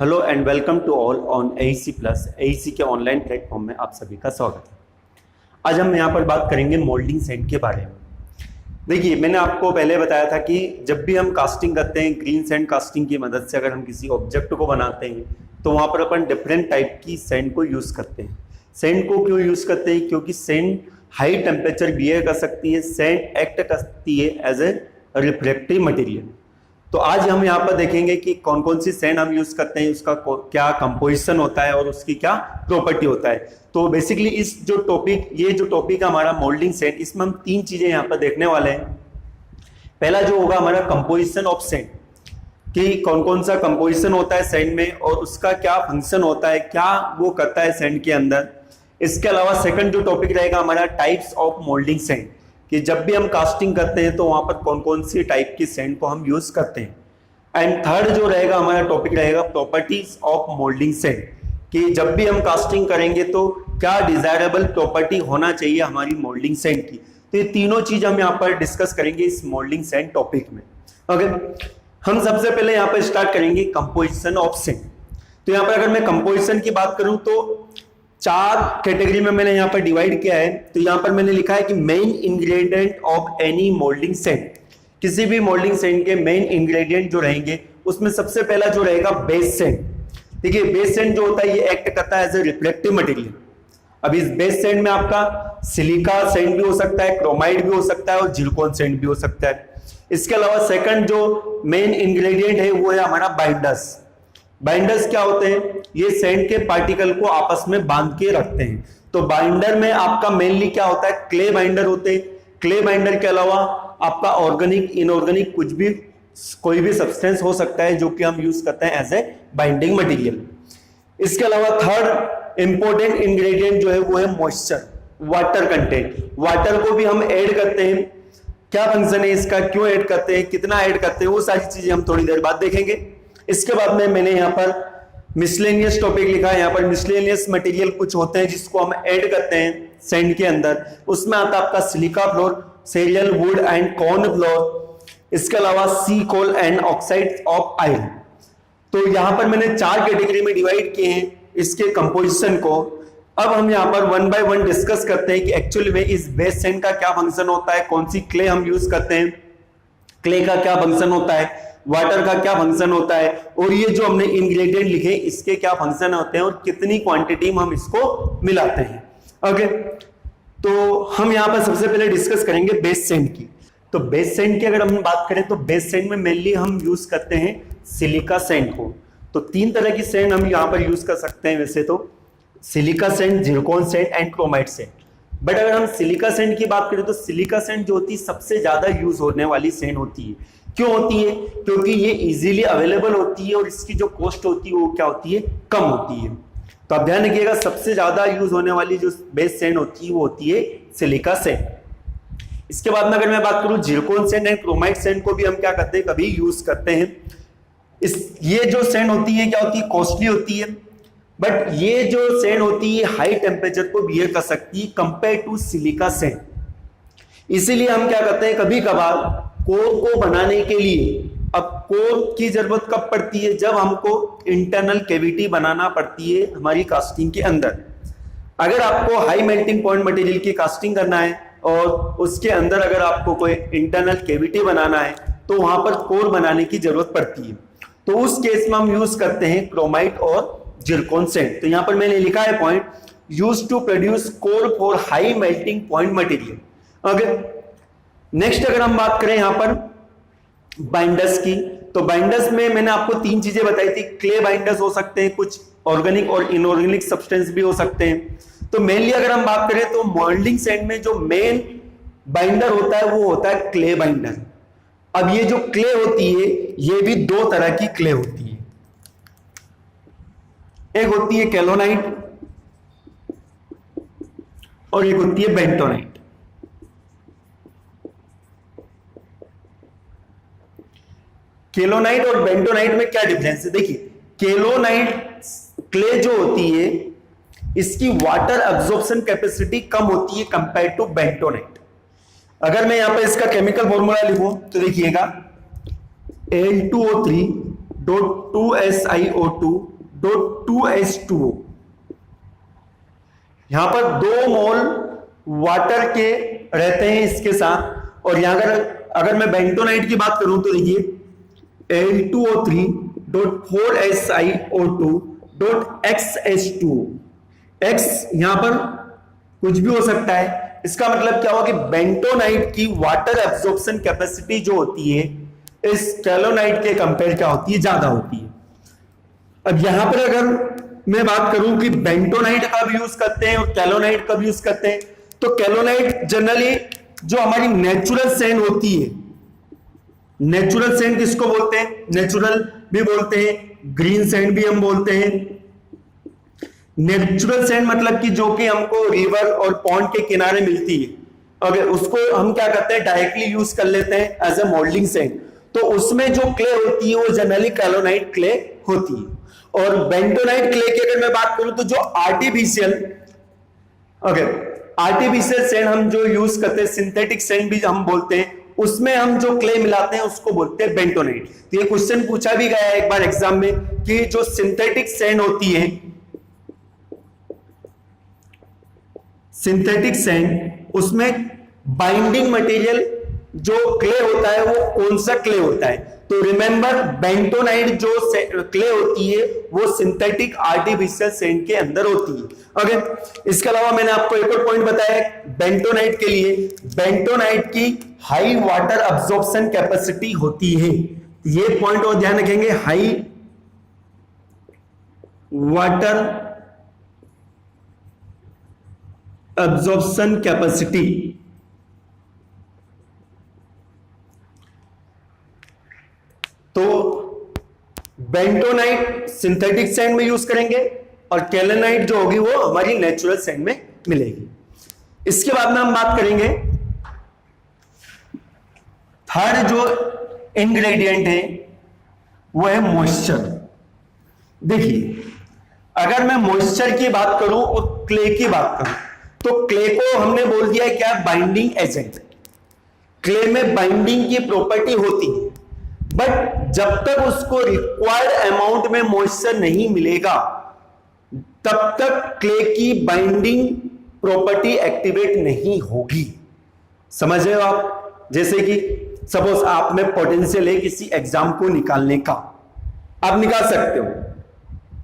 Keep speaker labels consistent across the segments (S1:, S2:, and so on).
S1: Hello and welcome to all on AEC plus. AEC के online platform में आप सभी का स्वागत है। आज हम यहाँ पर बात करेंगे मोल्डिंग सेंट के बारे में। देखिए, मैंने आपको पहले बताया था कि जब भी हम कास्टिंग करते हैं, ग्रीन सेंट कास्टिंग की मदद से अगर हम किसी ऑब्जेक्ट को बनाते हैं तो वहाँ पर अपन डिफरेंट टाइप की सेंट को यूज़ करते हैं। सेंट को क्यों यूज़ करते हैं? क्योंकि सेंट हाई टेम्परेचर बिहेव कर सकती है, सेंट एक्ट करती है एज ए रिफ्लेक्टिव मटेरियल। तो आज हम यहाँ पर देखेंगे कि कौन कौन सी सेंट हम यूज करते हैं, उसका क्या कंपोजिशन होता है और उसकी क्या प्रॉपर्टी होता है। तो बेसिकली ये जो टॉपिक है हमारा मोल्डिंग सेंट, इसमें हम तीन चीजें यहाँ पर देखने वाले हैं। पहला जो होगा हमारा कंपोजिशन ऑफ सेंट, कि कौन कौन सा कंपोजिशन होता है सेंट में और उसका क्या फंक्शन होता है, क्या वो करता है सेंट के अंदर। इसके अलावा सेकंड जो टॉपिक रहेगा हमारा टाइप्स ऑफ मोल्डिंग सेंट, कि जब भी हम कास्टिंग करते हैं तो वहां पर कौन कौन सी टाइप की सेंट को हम यूज करते हैं। एंड थर्ड जो रहेगा हमारा टॉपिक रहेगा प्रॉपर्टीज ऑफ मोल्डिंग सेंट, कि जब भी हम कास्टिंग करेंगे तो क्या डिजायरेबल प्रॉपर्टी होना चाहिए हमारी मोल्डिंग सेंट की। तो ये तीनों चीज हम यहाँ पर डिस्कस करेंगे इस मोल्डिंग सेंट टॉपिक में। ओके, हम सबसे पहले यहाँ पर स्टार्ट करेंगे कंपोजिशन ऑफ सेंट। तो यहाँ पर अगर मैं कंपोजिशन की बात करूं तो चार कैटेगरी में मैंने यहाँ पर डिवाइड किया है। तो यहाँ पर मैंने लिखा है कि main ingredient of any moulding sand, किसी भी मोल्डिंग सेंट के मेन इंग्रेडिएंट जो रहेंगे उसमें सबसे पहला जो रहेगा बेस सेंट। देखिए, बेस सेंट जो होता है ये एक्ट करता है एज ए रिफ्लेक्टिव मटेरियल। अब इस बेस सेंट में आपका सिलिका सेंट भी हो सकता है, क्रोमाइड भी हो सकता है और जिरकोन सेंट भी हो सकता है। इसके अलावा सेकंड जो मेन इंग्रेडिएंट है वो है हमारा बाइंडर्स। बाइंडर्स क्या होते हैं? ये सेंट के पार्टिकल को आपस में बांध के रखते हैं। तो बाइंडर में आपका मेनली क्या होता है? क्ले बाइंडर होते हैं। क्ले बाइंडर के अलावा आपका ऑर्गेनिक, इनऑर्गेनिक कोई भी सब्सटेंस हो सकता है जो कि हम यूज करते हैं एज ए बाइंडिंग मटेरियल। इसके अलावा थर्ड इंपॉर्टेंट इंग्रेडिएंट जो है वो है मॉइस्चर, वाटर कंटेंट। वाटर को भी हम ऐड करते हैं। क्या फंक्शन है इसका, क्यों ऐड करते हैं, कितना ऐड करते हैं, वो सारी चीजें हम थोड़ी देर बाद देखेंगे। इसके बाद में मैंने यहाँ पर मिसलेनियस टॉपिक लिखा है। यहाँ पर मिसलेनियस मटेरियल कुछ होते हैं जिसको हम ऐड करते हैं सेंट के अंदर। उसमें आता है आपका silica floor, serial would and corn flour. इसके अलावा सी कोल एंड ऑक्साइड ऑफ आयरन। तो यहाँ पर मैंने चार कैटेगरी में डिवाइड किए हैं इसके कंपोजिशन को। अब हम यहाँ पर वन बाय वन डिस्कस करते हैं कि एक्चुअली में इस बेस सेंट का क्या फंक्शन होता है, कौन सी क्ले हम यूज करते हैं, क्ले का क्या फंक्शन होता है, वाटर का क्या फंक्शन होता है, और ये जो हमने इंग्रेडिएंट लिखे इसके क्या फंक्शन होते हैं और कितनी क्वांटिटी में हम इसको मिलाते हैं। ओके, तो हम यहाँ पर सबसे पहले डिस्कस करेंगे बेस सेंट की। तो बेस सेंट की अगर हम बात करें तो बेस सेंट में मेनली हम यूज करते हैं सिलिका सेंट को। तो तीन तरह की सेंट हम यहाँ पर यूज कर सकते हैं वैसे तो, silica sand, zircon sand and chromite sand. But अगर हम सिलिका सेंट की बात करें तो सिलिका सेंट जो होती है सबसे ज्यादा यूज होने वाली सेंट होती है। क्यों होती है? क्योंकि ये इजीली अवेलेबल होती है और इसकी जो कॉस्ट होती है वो क्या होती है? कम होती है। तो आप ध्यान रखिएगा, सबसे ज्यादा यूज होने वाली जो बेस सेंट होती है वो होती है सिलिका सेंट। इसके बाद में अगर मैं बात करूं zircon sand and chromite Saint को भी हम क्या करते हैं, कभी यूज करते हैं। ये जो सेंट होती है क्या होती है? कॉस्टली होती है। बट ये जो सेंट होती है हाई टेम्परेचर को बिहेव कर सकती है कंपेयर टू सिलिका सेंट। इसीलिए हम क्या करते हैं, कभी कभार कोर को बनाने के लिए, अब कोर की जरूरत कब पड़ती है? जब हमको इंटरनल कैविटी बनाना पड़ती है हमारी कास्टिंग के अंदर। अगर आपको हाई मेल्टिंग पॉइंट मटेरियल की कास्टिंग करना है और उसके अंदर अगर आपको कोई इंटरनल कैविटी बनाना है तो वहां पर कोर बनाने की जरूरत पड़ती है। तो उस केस में हम यूज करते हैं क्रोमाइड और जिरकोन सेंट। तो यहां पर मैंने लिखा है point, use to produce core for high melting point material. Okay, next अगर हम बात करें यहां पर बाइंडर्स की, तो बाइंडर्स में मैंने आपको तीन चीजें बताई थी। क्ले बाइंडर्स हो सकते हैं, कुछ ऑर्गेनिक और इनऑर्गेनिक सब्सटेंस भी हो सकते हैं। तो मेनली अगर हम बात करें तो मोल्डिंग सेंट में जो मेन बाइंडर होता है वो होता है क्ले बाइंडर। अब ये जो क्ले होती है ये भी दो तरह की क्ले होती है। एक होती है केलोनाइट और एक होती है बेंटोनाइट। केलोनाइट और बेंटोनाइट में क्या डिफरेंस है? देखिए, केलोनाइट क्ले जो होती है इसकी वाटर एब्जॉर्प्शन कैपेसिटी कम होती है कंपेयर टू बेंटोनाइट। अगर मैं यहां पर इसका केमिकल फॉर्मूला लिखूं तो देखिएगा, Al2O3 डॉट 2SiO2.2H2O। यहां पर 2 मोल वाटर के रहते हैं इसके साथ। और यहां अगर मैं बेंटोनाइट की बात करूं तो देखिए Al2O3.4SiO2.XH2O। X यहां पर कुछ भी हो सकता है। इसका मतलब क्या हुआ कि बेंटोनाइट की वाटर एब्जॉर्प्शन कैपेसिटी जो होती है इस कैलोनाइट के कंपेयर क्या होती है, ज्यादा होती है। अब यहां पर अगर मैं बात करूं कि बेंटोनाइट कब यूज करते हैं और कैलोनाइट कब यूज करते हैं, तो कैलोनाइट जनरली जो हमारी नेचुरल सैंड होती है, नेचुरल सैंड किसको बोलते हैं, नेचुरल भी बोलते हैं, ग्रीन सैंड भी हम बोलते हैं। नेचुरल सैंड मतलब कि जो कि हमको रिवर और पॉन्ड के किनारे मिलती है, अगर उसको हम क्या करते हैं डायरेक्टली यूज कर लेते हैं एज ए मोल्डिंग सैंड। तो उसमें जो क्ले होती है वो जनरली कैलोनाइट क्ले होती है। और बेंटोनाइट क्ले की अगर मैं बात करूं तो जो आर्टिफिशियल सैंड हम जो यूज करते हैं, सिंथेटिक सैंड भी हम बोलते हैं, उसमें हम जो क्ले मिलाते हैं उसको बोलते हैं बेंटोनाइट। तो ये क्वेश्चन पूछा भी गया है एक बार एग्जाम में कि जो सिंथेटिक सैंड होती है, सिंथेटिक सैंड, उसमें बाइंडिंग मटेरियल जो क्ले होता है वो कौन सा क्ले होता है। तो रिमेंबर बेंटोनाइट जो क्ले होती है वो सिंथेटिक आर्टिफिशियल सैंड के अंदर होती है। ओके, इसके अलावा मैंने आपको एक और पॉइंट बताया बेंटोनाइट के लिए, बेंटोनाइट की हाई वाटर अब्जॉर्प्शन कैपेसिटी होती है। ये पॉइंट और ध्यान रखेंगे, हाई वाटर अब्जॉर्प्शन कैपेसिटी। तो बेंटोनाइट सिंथेटिक सैंड में यूज करेंगे और कैलोनाइट जो होगी वो हमारी नेचुरल सैंड में मिलेगी। इसके बाद में हम बात करेंगे थर्ड जो इंग्रेडिएंट है वो है मॉइस्चर। देखिए, अगर मैं मॉइस्चर की बात करूं और क्ले की बात करूं तो क्ले को हमने बोल दिया क्या, बाइंडिंग एजेंट। क्ले में बाइंडिंग की प्रॉपर्टी होती है, बट जब तक उसको रिक्वायर्ड अमाउंट में मॉइस्चर नहीं मिलेगा तब तक क्ले की बाइंडिंग प्रॉपर्टी एक्टिवेट नहीं होगी। समझ रहे हो आप? जैसे कि सपोज आप में पोटेंशियल है किसी एग्जाम को निकालने का, आप निकाल सकते हो,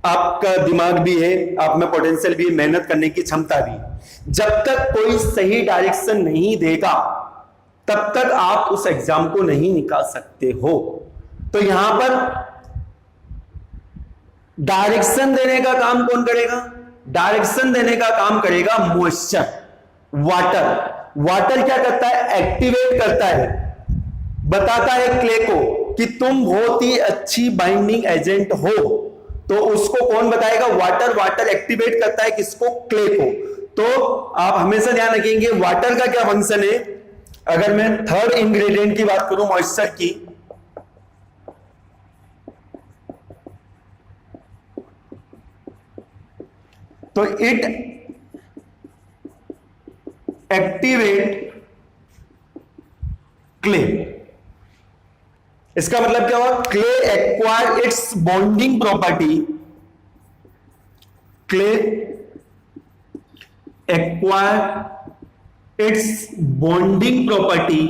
S1: आपका दिमाग भी है, आप में पोटेंशियल भी है, मेहनत करने की क्षमता भी है। जब तक कोई सही डायरेक्शन नहीं देगा तब तक आप उस एग्जाम को नहीं निकाल सकते हो। तो यहां पर डायरेक्शन देने का काम कौन करेगा? डायरेक्शन देने का काम करेगा मॉइस्चर, वाटर। वाटर क्या करता है? एक्टिवेट करता है, बताता है क्ले को कि तुम बहुत ही अच्छी बाइंडिंग एजेंट हो। तो उसको कौन बताएगा? वाटर। वाटर एक्टिवेट करता है किसको? क्ले को। तो आप हमेशा ध्यान रखेंगे वाटर का क्या फंक्शन है। अगर मैं थर्ड इंग्रेडिएंट की बात करूं मॉइस्चर की, तो इट एक्टिवेट क्ले। इसका मतलब क्या हुआ? Clay acquire it's bonding property, clay acquire it's bonding property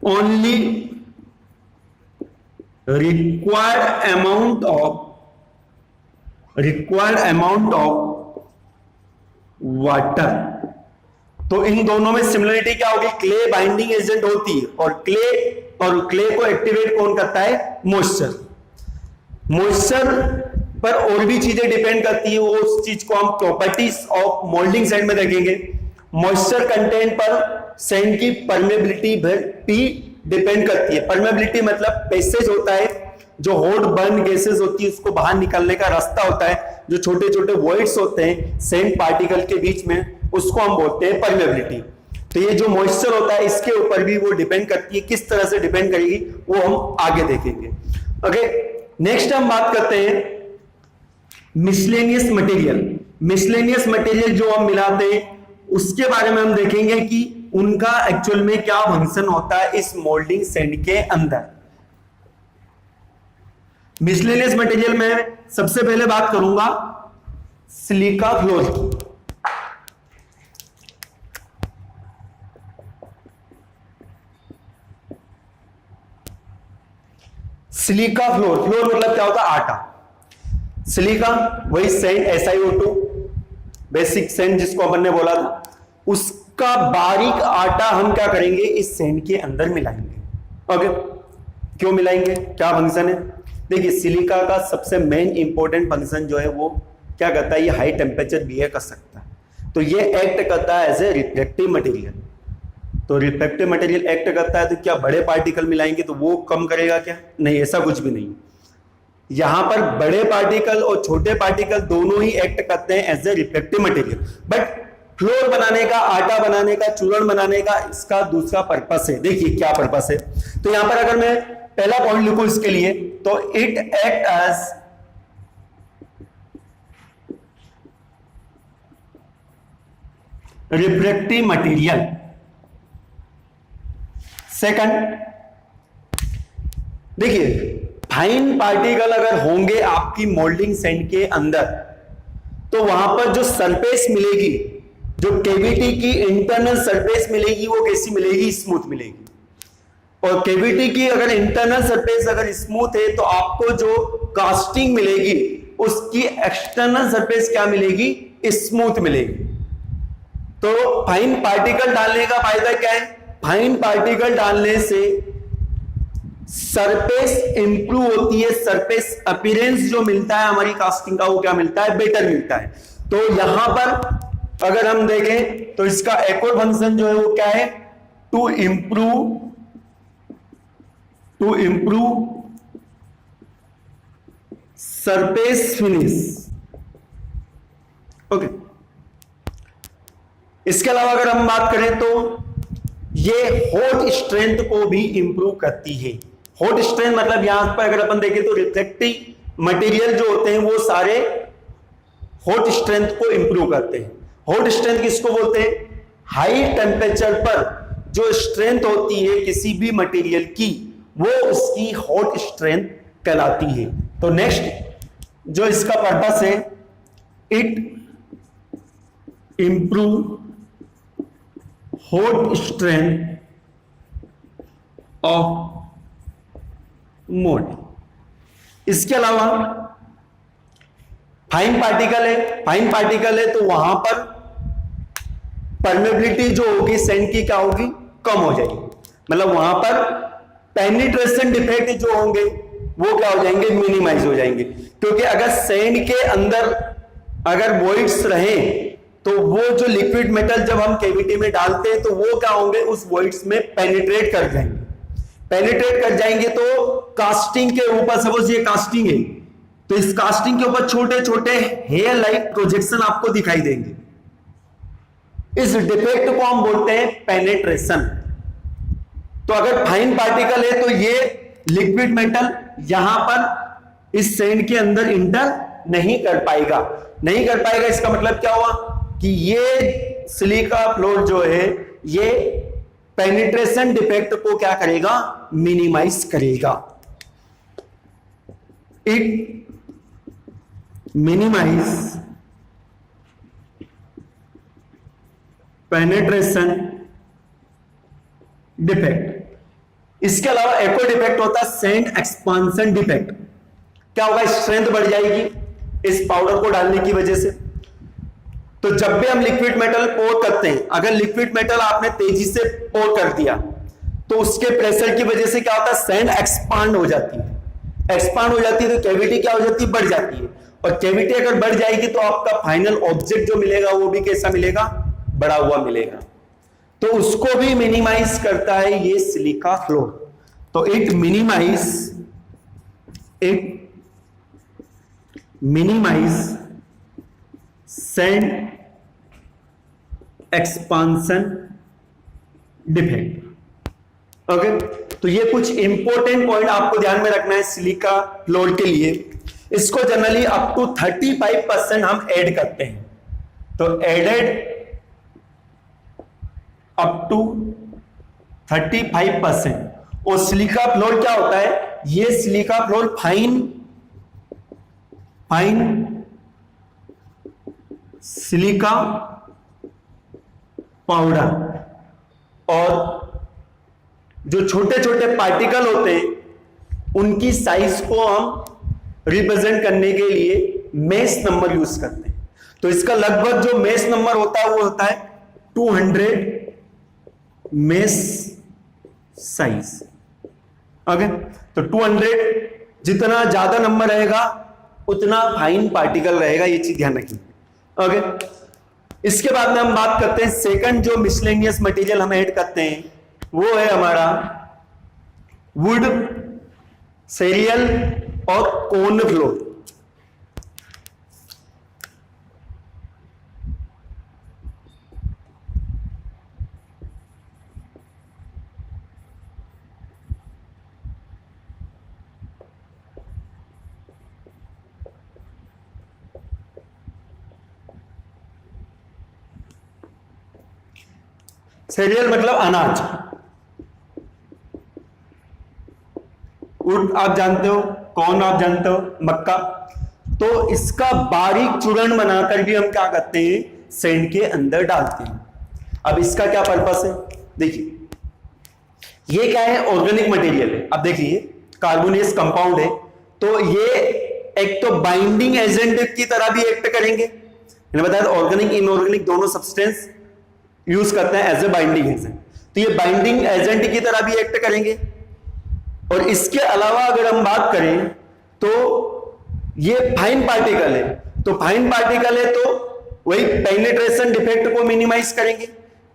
S1: only required amount of water। तो इन दोनों में सिमिलरिटी क्या होगी? क्ले बाइंडिंग एजेंट होती है और क्ले को एक्टिवेट कौन करता है? मॉइस्चर। मॉइस्चर पर और भी चीजें डिपेंड करती है, वो उस चीज को हम प्रॉपर्टीज ऑफ मोल्डिंग सैंड में देखेंगे। मॉइस्चर कंटेंट पर सैंड की परमेबिलिटी भी डिपेंड करती है। परमेबिलिटी मतलब पैसेज होता है, जो हॉट बर्न गैसेस होती है उसको बाहर निकलने का रास्ता होता है, जो छोटे छोटे वॉइड्स होते हैं सैंड पार्टिकल के बीच में, उसको हम बोलते हैं परमेबिलिटी। तो ये जो मॉइस्चर होता है इसके ऊपर भी वो डिपेंड करती है। किस तरह से डिपेंड करेगी वो हम आगे देखेंगे। ओके, नेक्स्ट हम बात करते हैं मिसलेनियस मटेरियल। मिसलेनियस मटेरियल जो हम मिलाते हैं उसके बारे में हम देखेंगे कि उनका एक्चुअल में क्या फंक्शन होता है इस मोल्डिंग सैंड के अंदर। मिसलेनियस मटेरियल में सबसे पहले बात करूंगा सिलिका फ्लोर की। सिलिका फ्लोर, फ्लोर मतलब क्या होता है? आटा। सिलिका वही सैंड SiO2 बेसिक सैंड जिसको अपन ने बोला था, उसका बारीक आटा हम क्या करेंगे इस सैंड के अंदर मिलाएंगे। ओके, क्यों मिलाएंगे, क्या फंक्शन है? देखिए सिलिका का सबसे मेन इंपॉर्टेंट फंक्शन जो है वो क्या करता है, ये हाई टेम्परेचर बिहेव कर सकता है, तो ये एक्ट करता है एज ए रिफ्लेक्टिव मटेरियल। तो रिफ्लेक्टिव मटेरियल एक्ट करता है तो क्या बड़े पार्टिकल मिलाएंगे तो वो कम करेगा क्या? नहीं, ऐसा कुछ भी नहीं। यहां पर बड़े पार्टिकल और छोटे पार्टिकल दोनों ही एक्ट करते हैं as a reflective material, but flour बनाने का, आटा बनाने का, चूर्ण बनाने का इसका दूसरा पर्पस है। देखिए क्या पर्पस है, तो यहां पर अगर मैं पहला पॉइंट लिखूं इसके लिए तो it act as reflective material. Second, देखिए फाइन पार्टिकल अगर होंगे आपकी मोल्डिंग सैंड के अंदर तो वहां पर जो सरफेस मिलेगी, जो केविटी की इंटरनल सरफेस मिलेगी वो कैसी मिलेगी? स्मूथ मिलेगी। और केविटी की अगर इंटरनल सरफेस अगर स्मूथ है तो आपको जो कास्टिंग मिलेगी उसकी एक्सटर्नल सरफेस क्या मिलेगी? स्मूथ मिलेगी। तो फाइन पार्टिकल डालने का फायदा क्या है? फाइन पार्टिकल डालने से सरफेस इंप्रूव होती है, सरफेस अपीयरेंस जो मिलता है हमारी कास्टिंग का वो क्या मिलता है? बेटर मिलता है। तो यहां पर अगर हम देखें तो इसका एक और फंक्शन जो है वो क्या है? To improve surface finish. Okay, इसके अलावा अगर हम बात करें तो ये हॉट स्ट्रेंथ को भी इंप्रूव करती है। हॉट स्ट्रेंथ मतलब यहां पर अगर अपन देखें तो रिफ्लेक्टिव मटेरियल जो होते हैं वो सारे हॉट स्ट्रेंथ को इंप्रूव करते हैं। हॉट स्ट्रेंथ किसको बोलते हैं? हाई टेम्परेचर पर जो स्ट्रेंथ होती है किसी भी मटेरियल की वो उसकी हॉट स्ट्रेंथ कहलाती है। तो नेक्स्ट जो इसका पर्पस है, it improve hot strength of mould. इसके अलावा फाइन पार्टिकल है तो वहां पर परमेबिलिटी जो होगी सैंड की क्या होगी? कम हो जाएगी। मतलब वहां पर पेनिट्रेशन डिफेक्ट जो होंगे वो क्या हो जाएंगे? मिनिमाइज हो जाएंगे। क्योंकि अगर सैंड के अंदर अगर वॉइड्स रहे तो वो जो लिक्विड मेटल जब हम कैविटी में डालते हैं तो वो क्या होंगे? उस वॉइड्स में पेनिट्रेट कर जाएंगे तो कास्टिंग के ऊपर, सपोज ये कास्टिंग है तो इस कास्टिंग के ऊपर छोटे छोटे हेयर लाइक प्रोजेक्शन आपको दिखाई देंगे। इस डिफेक्ट को हम बोलते हैं पेनिट्रेशन। तो अगर फाइन पार्टिकल है तो ये लिक्विड मेटल यहां पर इस सैंड के अंदर इंटर नहीं कर पाएगा। इसका मतलब क्या हुआ कि ये सिलिका फ्लोर जो है ये पेनिट्रेशन डिफेक्ट को क्या करेगा? मिनिमाइज करेगा। It minimise penetration defect. इसके अलावा एक और डिफेक्ट होता है सैंड एक्सपांशन डिफेक्ट। क्या होगा? स्ट्रेंथ बढ़ जाएगी इस पाउडर को डालने की वजह से। तो जब भी हम लिक्विड मेटल पोर करते हैं, अगर लिक्विड मेटल आपने तेजी से पोर कर दिया तो उसके प्रेशर की वजह से क्या होता है? सैंड एक्सपांड हो जाती है तो कैविटी क्या हो जाती है? बढ़ जाती है। और कैविटी अगर बढ़ जाएगी तो आपका फाइनल ऑब्जेक्ट जो मिलेगा वो भी कैसा मिलेगा? बड़ा हुआ मिलेगा। तो उसको भी मिनिमाइज करता है ये सिलिका फ्लोर। तो it minimise sand expansion defect. Okay, तो ये कुछ इंपॉर्टेंट पॉइंट आपको ध्यान में रखना है सिलिका फ्लोर के लिए। इसको जनरली अप टू 35% हम ऐड करते हैं। तो एडेड अप टू 35%। और सिलिका फ्लोर क्या होता है? ये silica floor fine silica powder, और जो छोटे छोटे पार्टिकल होते हैं उनकी साइज को हम रिप्रेजेंट करने के लिए मेस नंबर यूज करते हैं। तो इसका लगभग जो मेस नंबर होता है वो होता है 200 मेस साइज। ओके, तो 200 जितना ज्यादा नंबर रहेगा उतना फाइन पार्टिकल रहेगा, ये चीज ध्यान रखिए। ओके, इसके बाद में हम बात करते हैं सेकंड जो मिसलेनियस मटेरियल हम ऐड करते हैं वो है हमारा वुड, सेरियल और कोन फ्लोर। सेरियल मतलब अनाज। वुड आप जानते हो, कौन आप जानते हो, मक्का। तो इसका बारीक चूर्ण बनाकर भी हम क्या करते हैं, सैंड के अंदर डालते हैं। अब इसका क्या पर्पस है, देखिए ये क्या है, ऑर्गेनिक मटेरियल है। अब देखिए कार्बोनियस कंपाउंड है, तो ये एक तो बाइंडिंग एजेंट की तरह भी एक्ट करेंगे। मैंने बताया ऑर्गेनिक इनऑर्गेनिक दोनों सब्सटेंस यूज करते हैं एज ए बाइंडिंग एजेंट, तो ये बाइंडिंग एजेंट की तरह भी एक्ट करेंगे। और इसके अलावा अगर हम बात करें तो ये फाइन पार्टिकल है, तो फाइन पार्टिकल है तो वही पेनिट्रेशन डिफेक्ट को मिनिमाइज करेंगे।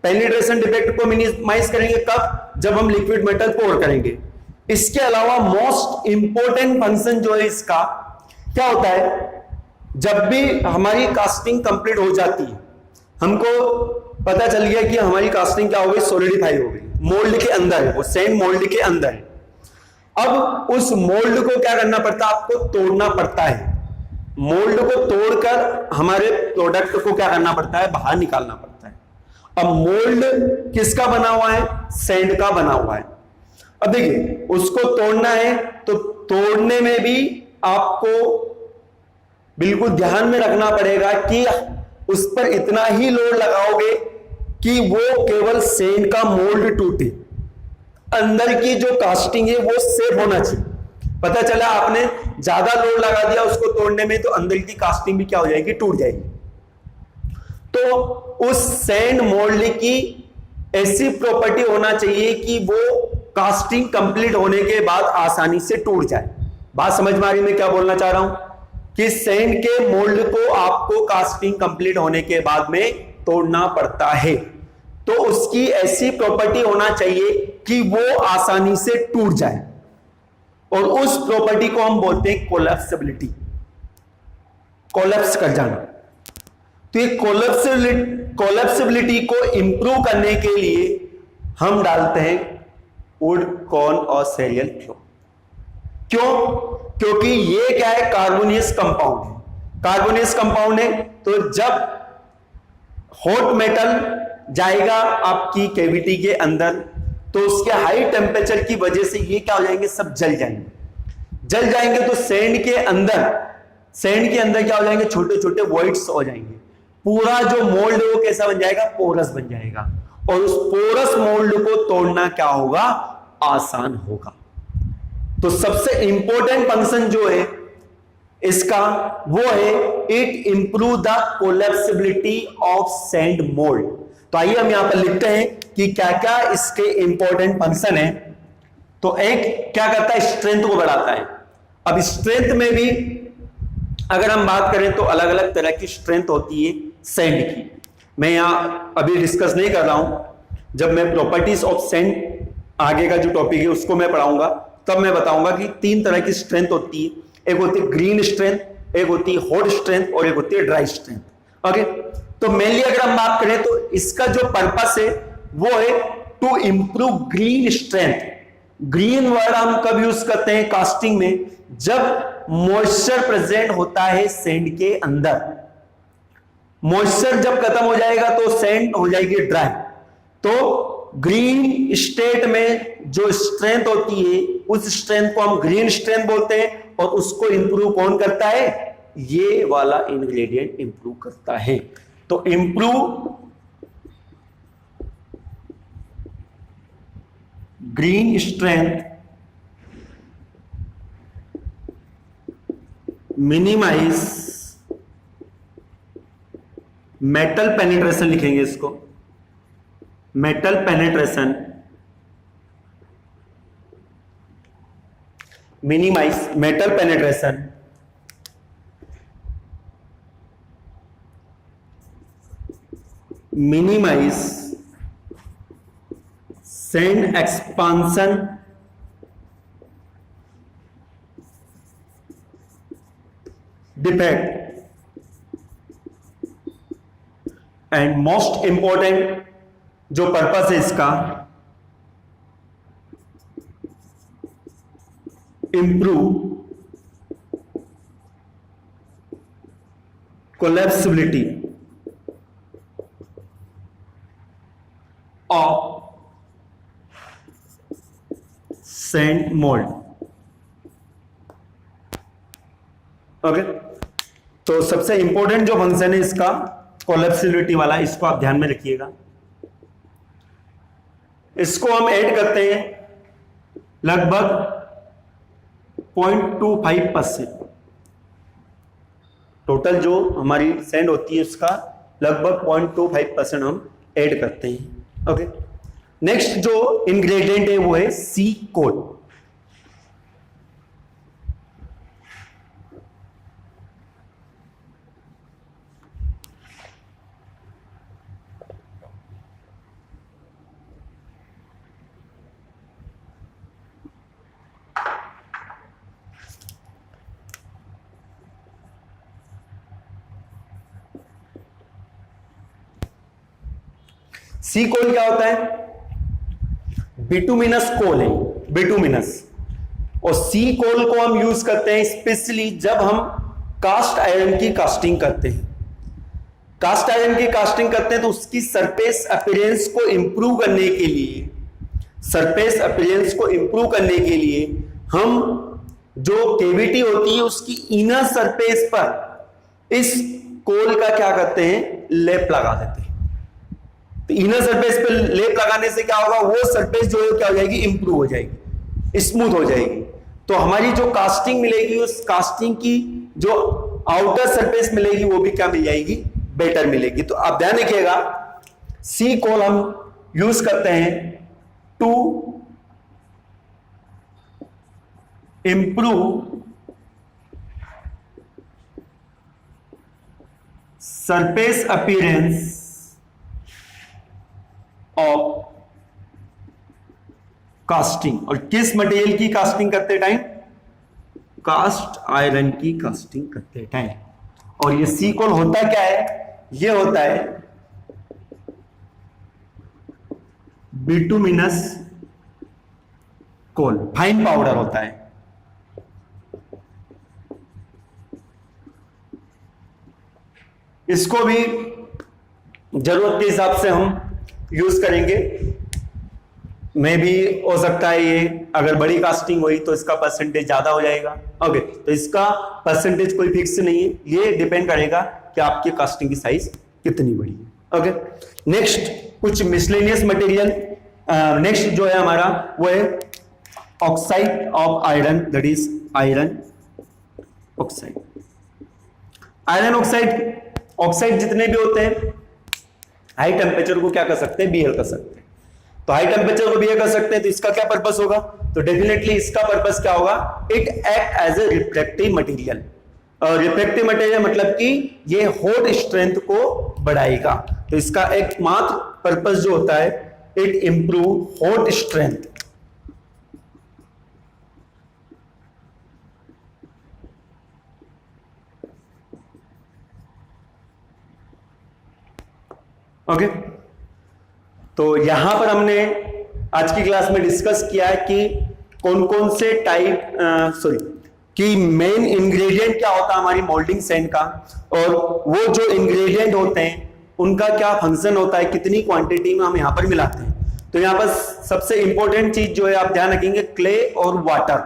S1: पेनिट्रेशन डिफेक्ट को मिनिमाइज करेंगे कब, जब हम लिक्विड मेटल पोर करेंगे। इसके अलावा मोस्ट इंपॉर्टेंट फंक्शन जो है इसका क्या होता है, जब भी हमारी कास्टिंग कंप्लीट हो जाती है, हमको पता चल गया कि हमारी कास्टिंग क्या हो गई, सॉलिडिफाई हो गई, मोल्ड के अंदर है, वो सैंड मोल्ड के अंदर है। अब उस मोल्ड को क्या करना पड़ता है, आपको तोड़ना पड़ता है। मोल्ड को तोड़कर हमारे प्रोडक्ट को क्या करना पड़ता है, बाहर निकालना पड़ता है। अब मोल्ड किसका बना हुआ है, सैंड का बना हुआ है। अब देखिए उसको तोड़ना है तो तोड़ने में भी आपको बिल्कुल ध्यान में रखना पड़ेगा कि उस पर इतना ही लोड लगाओगे कि वो केवल सैंड का मोल्ड टूटे, अंदर की जो कास्टिंग है वो सेफ होना चाहिए। पता चला आपने ज्यादा लोड लगा दिया उसको तोड़ने में, तो अंदर की कास्टिंग भी क्या हो जाएगी, टूट जाएगी। तो उस सैंड मोल्ड की ऐसी प्रॉपर्टी होना चाहिए कि वो कास्टिंग कंप्लीट होने के बाद आसानी से टूट जाए। बात समझ में आ रही, मैं क्या बोलना चाह रहा हूं कि सैंड के मोल्ड को आपको कास्टिंग कंप्लीट होने के बाद में तोड़ना पड़ता है, तो उसकी ऐसी प्रॉपर्टी होना चाहिए कि वो आसानी से टूट जाए, और उस प्रॉपर्टी को हम बोलते हैं कोलैप्सिबिलिटी, कोलैप्स कर जाना। तो ये कोलैप्सिबिलिटी को इंप्रूव करने के लिए हम डालते हैं वुड, कॉर्न और सेरियल फ्लोर। क्यों, क्योंकि ये क्या है, कार्बोनियस कंपाउंड है। कार्बोनियस कंपाउंड है तो जब हॉट मेटल जाएगा आपकी कैविटी के अंदर, तो उसके हाई टेम्परेचर की वजह से ये क्या हो जाएंगे, सब जल जाएंगे। जल जाएंगे तो सैंड के अंदर क्या हो जाएंगे, छोटे छोटे वॉइड्स हो जाएंगे। पूरा जो मोल्ड है वो कैसा बन जाएगा, पोरस बन जाएगा, और उस पोरस मोल्ड को तोड़ना क्या होगा, आसान होगा। तो सबसे इंपॉर्टेंट फंक्शन जो है इसका वो है it improve the collapsibility of sand mould. तो आइए हम यहां पर लिखते हैं कि क्या क्या इसके इंपॉर्टेंट फंक्शन है। तो एक क्या करता है, स्ट्रेंथ को बढ़ाता है। अब स्ट्रेंथ में भी अगर हम बात करें तो अलग अलग तरह की स्ट्रेंथ होती है सैंड की, मैं यहां अभी डिस्कस नहीं कर रहा हूं। जब मैं प्रॉपर्टीज ऑफ सैंड आगे का जो टॉपिक है उसको मैं पढ़ाऊंगा, तब मैं बताऊंगा कि 3 तरह की स्ट्रेंथ होती है। एक होती है ग्रीन स्ट्रेंथ, एक होती है हॉट स्ट्रेंथ, और एक होती है ड्राई स्ट्रेंथ। ओके, तो मेनली अगर हम बात करें तो इसका जो पर्पस है वो है to improve green strength. Green word हम कब यूज करते हैं कास्टिंग में, जब मॉइस्चर प्रेजेंट होता है सैंड के अंदर। मॉइस्चर जब खत्म हो जाएगा तो सैंड हो जाएगी ड्राई। तो ग्रीन स्टेट में जो स्ट्रेंथ होती है उस स्ट्रेंथ को हम ग्रीन स्ट्रेंथ बोलते हैं, और उसको इंप्रूव कौन करता है? ये वाला इंग्रेडिएंट इंप्रूव करता है। तो improve green strength, minimise metal penetration, लिखेंगे इसको metal penetration, minimise metal penetration, minimise sand expansion defect, and most important जो पर्पस है इसका, improve collapsibility of sand mould. Okay, तो सबसे इंपॉर्टेंट जो फंक्शन है इसका कोलैप्सिबिलिटी वाला, इसको आप ध्यान में रखिएगा। इसको हम ऐड करते हैं लगभग 0.25%। टोटल जो हमारी सैंड होती है उसका लगभग 0.25% हम ऐड करते हैं। ओके, नेक्स्ट जो इंग्रेडिएंट है वो है सी कोल। सी कोल क्या होता है? बिटुमिनस कोल है, बिटुमिनस। और सी कोल को हम यूज करते हैं स्पेशली जब हम कास्ट आयरन की कास्टिंग करते हैं। कास्ट आयरन की कास्टिंग करते हैं तो उसकी सरफेस अपीयरेंस को इंप्रूव करने के लिए, सरफेस अपीयरेंस को इंप्रूव करने के लिए हम जो केविटी होती है उसकी इनर सरफेस पर इस कोल का क्या करते हैं? लेप लगा देते हैं। तो इनर सरफेस पे लेप लगाने से क्या होगा? वो सरफेस जो है क्या हो जाएगी? इंप्रूव हो जाएगी, स्मूथ हो जाएगी। तो हमारी जो कास्टिंग मिलेगी, उस कास्टिंग की जो आउटर सरफेस मिलेगी वो भी क्या मिल जाएगी? बेटर मिलेगी। तो आप ध्यान रखिएगा, सी कोल हम यूज करते हैं to improve surface appearance of casting. और किस मटेरियल की कास्टिंग करते टाइम? कास्ट आयरन की कास्टिंग करते टाइम। और ये सी कोल होता क्या है? ये होता है बिटुमिनस कोल, फाइन पाउडर होता है। इसको भी जरूरत के हिसाब से हम यूज करेंगे। में भी हो सकता है ये अगर बड़ी कास्टिंग हुई तो इसका परसेंटेज ज्यादा हो जाएगा। ओके, तो इसका परसेंटेज कोई फिक्स नहीं है, ये डिपेंड करेगा कि आपकी कास्टिंग की साइज कितनी बड़ी है। ओके, नेक्स्ट कुछ मिसलेनियस मटेरियल। नेक्स्ट जो है हमारा वो है oxide of iron, that is iron oxide. Iron oxide जितने भी होते हैं हाई टेम्परेचर को क्या कर सकते हैं? बियर कर सकते हैं। तो हाई टेम्परेचर को बियर कर सकते हैं तो इसका क्या पर्पस होगा? तो डेफिनेटली इसका पर्पस क्या होगा? It act as a reflective material. Reflective material मतलब कि ये हॉट स्ट्रेंथ को बढ़ाएगा। तो इसका एकमात्र पर्पस जो होता है, it improve hot strength. Okay, तो यहां पर हमने आज की क्लास में डिस्कस किया है कि कौन कौन से टाइप कि मेन इंग्रेडिएंट क्या होता है हमारी मोल्डिंग सैंड का, और वो जो इंग्रेडिएंट होते हैं उनका क्या फंक्शन होता है, कितनी क्वांटिटी में हम यहाँ पर मिलाते हैं। तो यहाँ पर सबसे इंपॉर्टेंट चीज जो है आप ध्यान रखेंगे, क्ले और वाटर।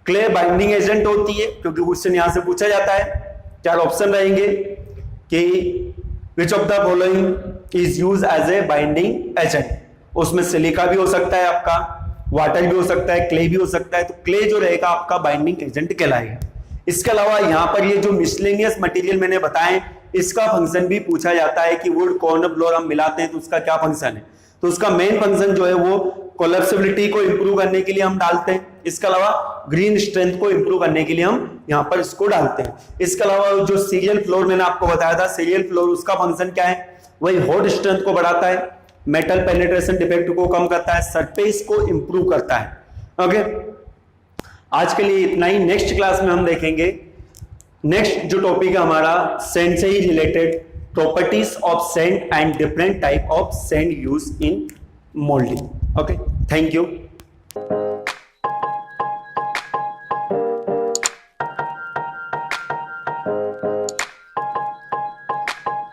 S1: क्ले बाइंडिंग एजेंट होती है, क्योंकि क्वेश्चन यहाँ से पूछा जाता है। 4 ऑप्शन रहेंगे कि which of the following is use as a binding agent. उसमें सिलिका भी हो सकता है आपका, वाटर भी हो सकता है, क्ले भी हो सकता है। तो क्ले जो रहेगा आपका बाइंडिंग एजेंट कहलाएगा। इसके अलावा यहाँ पर ये जो मिसलेनियस मटेरियल मैंने बताए, इसका फंक्शन भी पूछा जाता है कि वुड कॉर्नर फ्लोर हम मिलाते हैं तो उसका क्या फंक्शन है। तो उसका मेन फंक्शन जो है वो कोलैप्सिबिलिटी को इंप्रूव करने के लिए हम डालते हैं। इसके अलावा ग्रीन स्ट्रेंथ को इंप्रूव करने के लिए हम यहाँ पर इसको डालते हैं। इसके अलावा जो सीरियल फ्लोर मैंने आपको बताया था, सीरियल फ्लोर उसका फंक्शन क्या है, वही होल्ड स्ट्रेंथ को बढ़ाता है, मेटल पेनिट्रेशन डिफेक्ट को कम करता है, सरफेस को इंप्रूव करता है। ओके, आज के लिए इतना ही। नेक्स्ट क्लास में हम देखेंगे, नेक्स्ट जो टॉपिक है हमारा सैंड से ही related, properties of sand and different type of sand use in moulding. Okay, thank you.